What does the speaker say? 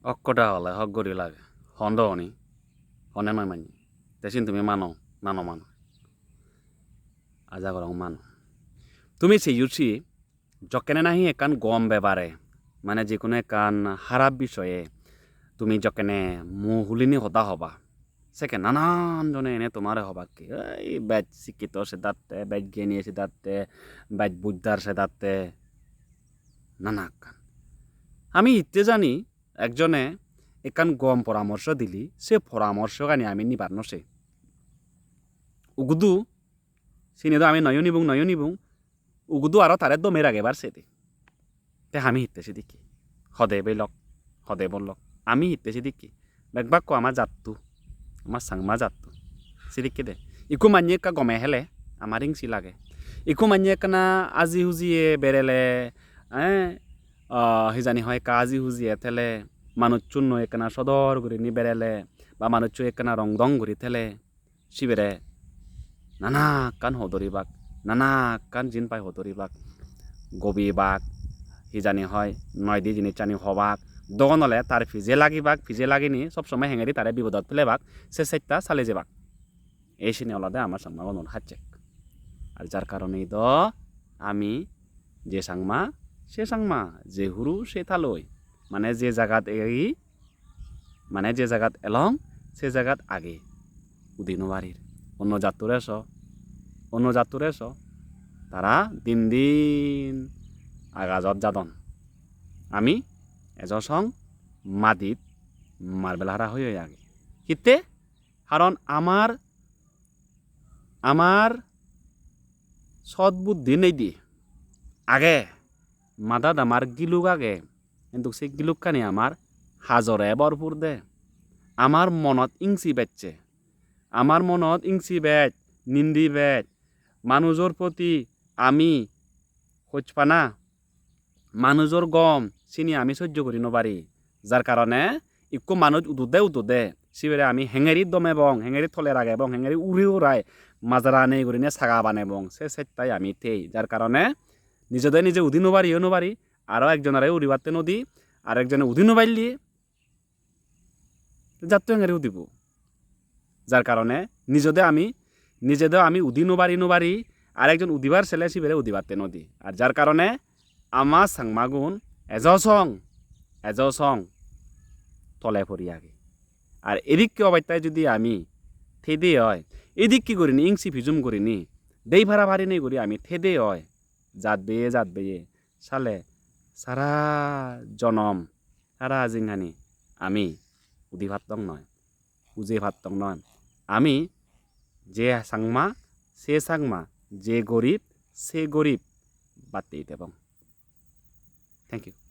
অক্কটা হলে হক গরি লাগে হন্দ হনি হনে নয় মানি দেশিন তুমি মানো নানো মানো আজা করং মানো তুমি সিউসি যকেনে নাহি একান গম বেবারে মানে যিকোনো একান খারাপ বিষয়ে তুমি যকেনে মুহুলিনি হতা হবা সেকে নানান জনে এনে তোমারে হবা কি এই ব্যাচ শিক্ষিত সে দাঁতে ব্যাচ জ্ঞানী সে দাঁতে ব্যাচ বুদ্ধার সে দাঁতে নানা কান আমি ইতে জানি একজনে একান গম পরামর্শ দিলি সে পরামর্শ কানি আমি নিবার নসে উগুদু সিনে আমি নয় নিবুং উগুদু আরো তারে দমে রাগে বার সেদে তে আমি হিতেছি দেখি হদে বেলক হদে বললক আমি হিতেছি দেখি বেকবাক্য আমার জাততু আমার সাংমা জাততু সিদিকে দে ইকু মানিয়ে কা গমে হেলে আমার ইংসি লাগে ইকু মানিয়ে কানা আজি হুজিয়ে বেরেলে হিজানি হয় কা আজি হুজিয়ে থেলে মানুষ চূন্য একনা সদর করে নি বেরেলে বা মানুষ একনা রং দং করে থেলে সিবেরে নানা কান হদরি বাক নানা কান জিন পাই হদরি বাক গবি বাক হিজানি হয় নয় দি জিনিস চানি হবাক দগন হলে তার ফিজে লাগিনি সবসময় হেঙেরি তারে বিপদত ফেলে বাক সে সাইটটা চালে যাবাক এই সিনে আলাদা আমার সাংমা অনুর হাতচেক আর যার কারণেই দ আমি যে সাংমা সে সাংমা যে হুরু সে থালই মানে যে জায়গাত এগি মানে যে জায়গাত এলং সে জায়গাত আগে উদিনবাড়ির অন্য জাতুরে স তারা দিন দিন আগাজত যাদন আমি এজসং মাদিত মার্বেল হারা হয়ে আগে কিতে কারণ আমার সৎবুদ্ধি নেই দি আগে মাদাদ আমার গিলুক আগে কিন্তু সেই গিলুক খানি আমার হাজরে ভরপুর দে আমার মনত ইংসি বেচছে আমার মনত ইংসি বেচ নিন্দি বেচ মানুষের প্রতি আমি খোঁজপানা মানুষের গম চিনি আমি সহ্য করি নবারি যার কারণে ইকো মানুষ উদুদে সিবেরে আমি হেঙেরি দমে বং হেঙেরি থলে রাগে এবং হেঙেরি উড়ি উড়াই মাজারা নেই করি নে ছাগা বানে বং সে সেটাই আমি তেই যার কারণে নিজে উদি নবারি আরও একজনের উড়ি বাড়তে নদী আর একজনে উদি নবাইলি যাতে হেঙেরি উদিব যার কারণে নিজেদের আমি উদি নবারি আর একজন উদিবার ছেলে সিবেরে উদিবারতে নদী আর যার কারণে আমার সাংমাগুন এজসং তলে পড়ি আগে আর এদিক কি অবাইতায় যদি আমি থেদে হয় এদিক কি করিনি ইংসি ফিজুম করিনি দেই ভাড়া ভারি নেই করি আমি থেদে হয় জাত বেয়ে সালে সারা জনম সারা জিংহানি আমি উদি ভাতং নয় উজে ভাতং নয় আমি যে সাংমা সে সাংমা যে গরিব সে গরিব বাতেই দেবং থ্যাংক ইউ